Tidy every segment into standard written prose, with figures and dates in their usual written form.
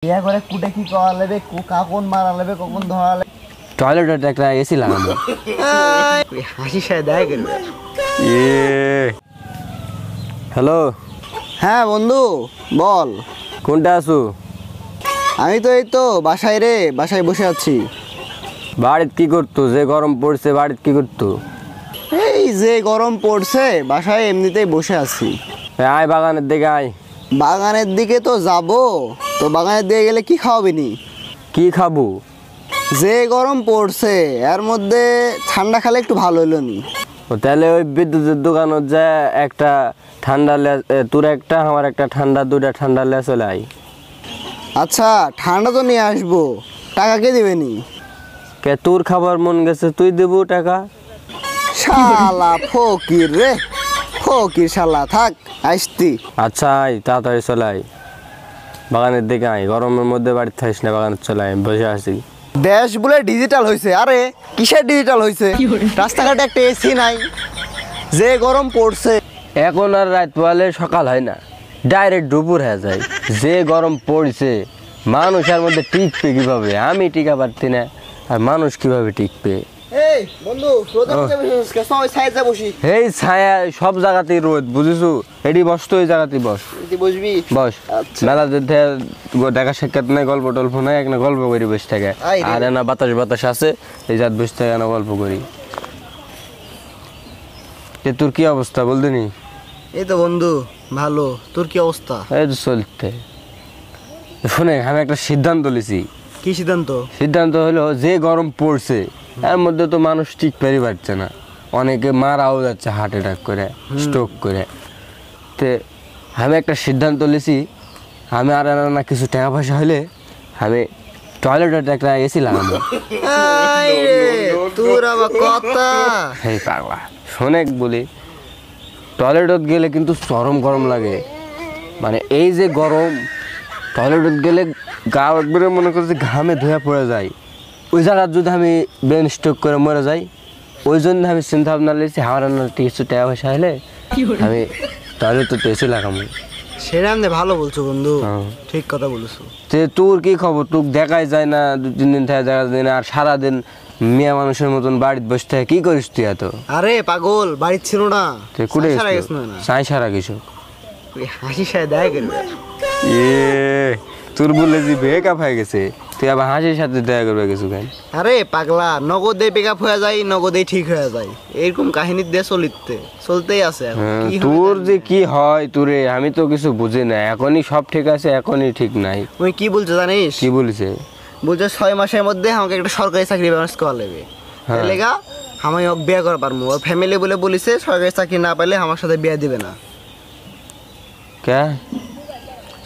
বিয়া করে কুটে কি করা লাগবে, কাকন মারা লাগবে, কখন ধরা লাগবে। টয়লেটে একটা এসি লাগানো। হাসি সাথে দেখা করবে। হ্যালো, হ্যাঁ বন্ধু বল। কোনটা আছো? আমি তো এই তো বাসায় রে, বাসায় বসে আছি। বাড়িতে কি করতো? যে গরম পড়ছে বাড়িতে কি করতো? এই যে গরম পড়ছে বাসায় এমনিতেই বসে আছি। আয় বাগানের দিকে আয়। বাগানের দিকে তো যাব, তো বাগানের দিকে গেলে কি খাওয়াবি নি? কি খাবো? যে গরম পড়ছে এর মধ্যে ঠান্ডা খেলে একটু ভালো হলো নি। ও তাহলে ওই বিদ্যুতের দোকানে যা একটা ঠান্ডা তোর একটা আমার একটা ঠান্ডা, দুটা ঠান্ডা লে চলে আয়। আচ্ছা ঠান্ডা তো নিয়ে আসবো, টাকা কে দিবে নি? কে তোর খাবার মন গেছে তুই দেবো টাকা? শালা ফকির রে, ফকির শালা, থাক আসতি। আচ্ছা আয়, তাড়াতাড়ি চলে আয় বাগানের দিকে আয়। গরমের মধ্যে বাড়িতে থাকিস না, বাগানের চলে আয়, বসে আছি। দেশ বলে ডিজিটাল হয়েছে। আরে কিসের ডিজিটাল হয়েছে? রাস্তাঘাটে একটা এসি নাই, যে গরম পড়ছে। এখন আর রাত পোয়ালে সকাল হয় না, ডাইরেক্ট দুপুর হয়ে যায়। যে গরম পড়ছে মানুষের মধ্যে টিকবে কিভাবে? আমি টিকা পারতি না, আর মানুষ কিভাবে টিকবে? এই বন্ধু রোদে বসে ওই সাইডে বসি। এই ছায়া সব জায়গাতেই রোদ, বুঝিছু? এটি বস, তো ওই জায়গাতেই বস। তুই বসবি? বস। আচ্ছা। মেলা দেখা সাক্ষাৎ নাই, গল্প টল্প নাই, এক না গল্প করি বসে থাকে। আয় রে। আর না বাতাস বাতাস আছে, এই জাত বসে থাকে না, গল্প করি। তোর কি অবস্থা বলতে নি? এই তো বন্ধু ভালো, তোর কি অবস্থা? এই তো চলতে। শুনে আমি একটা সিদ্ধান্ত লিছি। কি সিদ্ধান্ত? সিদ্ধান্ত হলো, যে গরম পড়ছে এর মধ্যে তো মানুষ ঠিক পেরে পারছে না, অনেকে মারাও যাচ্ছে হার্ট অ্যাটাক করে, স্ট্রোক করে। তে আমি একটা সিদ্ধান্ত লিছি, আমি আর না কিছু টাকা পয়সা হলে আমি টয়লেটে একটা এসি লাগাবো। তোর আবার কথা। এই পাগলা শোনেক বলি, টয়লেটত গেলে কিন্তু চরম গরম লাগে। মানে এই যে গরম, টয়লেটত গেলে গা একবারে মনে করছে ঘামে ধোয়া পড়ে যায়। ওই জায়গার যদি আমি ব্রেন স্ট্রোক করে মরে যাই, ওই জন্য আমি চিন্তা ভাবনা নিয়েছি আমার কিছু টাকা পয়সা হলে আমি টয়লেটে এসি লাগাবো। সেটা আমি ভালো বলছো বন্ধু, হ্যাঁ। ঠিক কথা বলছো। তোর কি খবর? তোর দেখাই যায় না, 2-3 দিন থেকে দেখা যায় না, আর সারাদিন মেয়ে মানুষের মতন বাড়িতে বসে থাকে। কি করিস তুই এত? আরে পাগল, বাড়ির ছিল না, তুই কুড়ে সারা গেছ না। চাই সারা কিছু হাসি সাথে দেখা করবে। তোর বলে যে ব্রেকআপ হয়ে গেছে, তুই আবার হাসির সাথে দেখা করবে কিছু কেন? আরে পাগলা, নগদে ব্রেকআপ হয়ে যায়, নগদেই ঠিক হয়ে যায়, এরকম কাহিনী দিয়ে চলতেই আছে এখন। কি হবে তোর জানি যে না। কি হয় তোরে, আমি তো কিছু বুঝি না। এখনই সব ঠিক আছে, এখনই ঠিক নাই। ওই কি বলছো জানিস? কি বলিছে? বলছে 6 মাসের মধ্যে আমাকে একটা সরকারি চাকরি ব্যবস্থা করা লাগবে। হ্যাঁ। লেগা আমি ওকে বিয়ে করা পারবো। ওর ফ্যামিলি বলে বলিছে সরকারি চাকরি না পেলে আমার সাথে বিয়ে দিবে না। কে?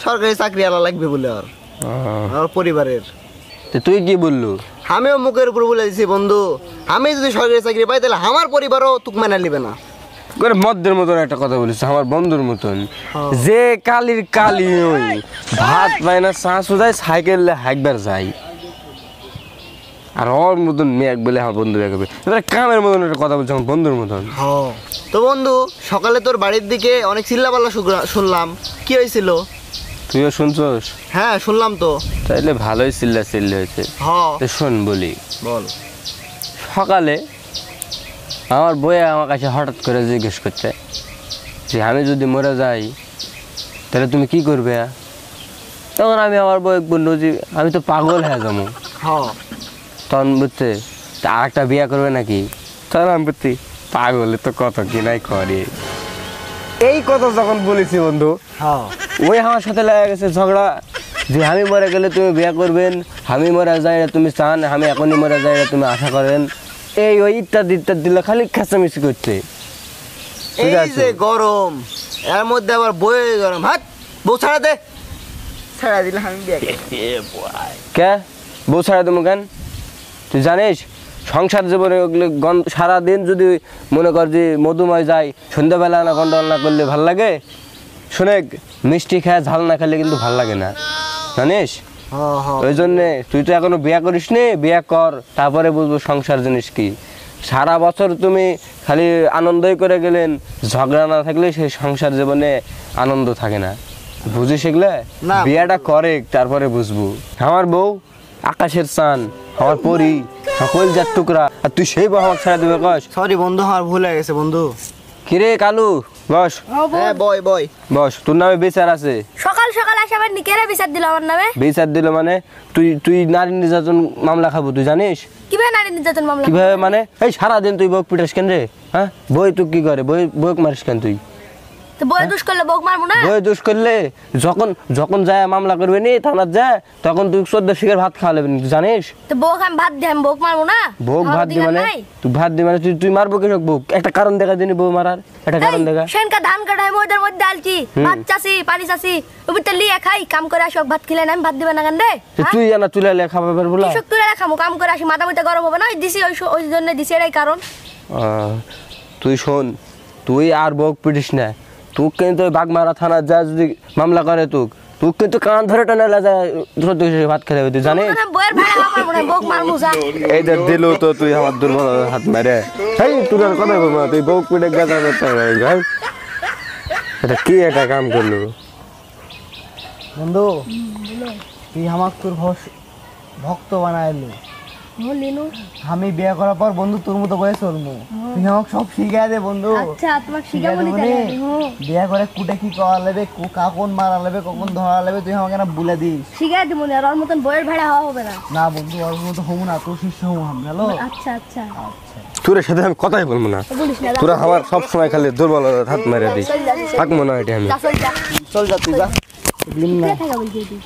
সরকারি চাকরি আলা লাগবে বলে ওর পরিবারের। তুই কি বললু? আমিও মুখের উপর বলে দিছি বন্ধু, আমি যদি সরকারি চাকরি পাই তাহলে আমার পরিবারও তুক মেনে নিবে না। করে মদ্দের মতন একটা কথা বলিস, আমার বন্ধুর মতন। হ্যাঁ। যে কালির কালি ওই ভাত পায় না, চা সুদায় সাইকেল হাইকবার যাই, আর ওর মতন মেয়ে বলে আমার বন্ধু বেরোবে। কামের মতন একটা কথা বলছে আমার বন্ধুর মতন। তো বন্ধু সকালে তোর বাড়ির দিকে অনেক চিল্লাপাল্লা শুনলাম, কি হয়েছিল? তুইও শুনছস? হ্যাঁ শুনলাম তো। তাইলে ভালোই চিল্লা হয়েছে। তো শোন বলি, বল। সকালে আমার বইয়ে আমার কাছে হঠাৎ করে জিজ্ঞেস করছে যে আমি যদি মরে যাই তাহলে তুমি কি করবে? তখন আমি আমার বই বললো যে আমি তো পাগল হয়ে যাবো। তখন বুঝছে আর একটা বিয়ে করবে নাকি? তখন আমি বুঝছি পাগলে তো কত কি নাই করে। এই কথা যখন বলেছি বন্ধু, ওই আমার সাথে লেগে গেছে ঝগড়া যে আমি মরে গেলে তুমি বিয়ে করবেন, আমি মরে যাই তুমি চান, আমি এখনই মরে যাই তুমি আশা করেন, এই ওই ইত্যাদি ইত্যাদি দিলে খালি খেঁচামেচি করছে। এই যে গরম, এর মধ্যে আবার বয়ে গরম। হাত বউ ছাড়া দে, ছাড়া দিলে আমি বিয়ে করব। কে বউ ছাড়া দেবো কেন? তুই জানিস সংসার জীবনে সারাদিন যদি মনে কর যে মধুময় যায়, সন্ধ্যাবেলা না গন্ডগোল না করলে ভাল লাগে? শুনে মিষ্টি খায় ঝাল না খেলে কিন্তু ভাল লাগে না, জানিস? ওই জন্যে তুই তো এখনো বিয়ে করিস নি, বিয়ে কর, তারপরে বুঝবো সংসার জিনিস কি। সারা বছর তুমি খালি আনন্দই করে গেলেন, ঝগড়া না থাকলে সেই সংসার জীবনে আনন্দ থাকে না। বুঝি শিখলে না। বিয়েটা করে তারপরে বুঝবো। আমার বউ আকাশের চান, আমার পরি, কলজার টুকরা, আর তুই সেই বউ আমাকে ছেড়ে দেবে কস? সরি বন্ধু, আমার ভুল হয়ে গেছে বন্ধু। কিরে কালু, বস হ্যাঁ বয় বয়। বস, তোর নামে বিচার আছে। সকাল সকাল আসে আবার নিকেরে বিচার দিল আমার নামে। বিচার দিল মানে তুই তুই নারী নির্যাতন মামলা খাবো, তুই জানিস? কিভাবে নারী নির্যাতন মামলা? কিভাবে মানে? এই সারাদিন তুই বউক পিটাস কেন রে? হ্যাঁ, বই তুই কি করে? বউক মারিস কেন তুই? তো বই দুষ করলে বউক মারবো না? বই দোষ করলে যখন যখন যায় মামলা করবে নি থানার যায়, তখন তুই 14 শিখের ভাত খাওয়া লাগবে, তুই জানিস? তো বউক আমি ভাত দিই, আমি বউক মারবো না? বউক আমার ভাত দি অধিকার মানে নাই? তুই ভাত দি মানে তুই মারবো কৃষক বউক? একটা কারণ দেখা দিনি বউ মারার, একটা কারণ এই, দেখা। সেনকা ধান কাটাই মধ্যে মধ্যে আলছি, ভাত চাষি পানি চাষি ওবিতে লিয়ে খাই, কাম করে আসি, ভাত খেলে না আমি ভাত দিবে না কেন রে? তো তুই জানা চুলাইলে খাবার বলা? কৃষক তুলে রাখামু, কাম করে আসি, মাথা মধ্যে গরম হবে না, ওই দিছি, ওই জন্য দিছি, এটাই কারণ। তুই শোন, তুই আর বউক পিটিস না। তুই কিন্তু বাগমারা থানার যা যদি মামলা করে তুই কিন্তু কান ধরে টানে যায় 14 শিখের ভাত খেলে, তুই জানিস? মানে বইয়ের ভাড়া হওয়া পারবো না, বউক মারমু যা। এই যে দিলু তো তুই আমার দুর্বল হাত মারে। এই তুই আর কথা বলবো না, তুই বউক পিটে গাঁজা করতে হবে। এটা কি একটা কাম করলো? বন্ধু তুই আমাকে তোর ভক্ত বানাইলি। লিনু, আমি বিয়ে করার পর বন্ধু তোর মতো বয়স চলমু। তুই আমাকে সব শিখাই দে বন্ধু। আচ্ছা তোমাকে শিখাই শিখাবো দে নি মানে তাহলে? বিয়ে করে কুটে কি করা লাগবে, কখন মারা লাগবে, কখন ধরা লাগবে, তুই আমাকে না বলে দিস। শিখাই দিব না, আর ওর মতন বইয়ের ভাড়া হওয়া হবে না। না বন্ধু, ওর মতো হবো না, তোর শিষ্য হবো আমি। হ্যালো আচ্ছা আচ্ছা, তোর সাথে আমি কথাই বলবো না। বলিস না, তোরা আমার সব সময় খালি দুর্বল হাত মেরে দিস। চল যা, থাকবো না এটা আমি। চল যা, চল যা তুই যা। কোথায় থাকা বলছিস তুই?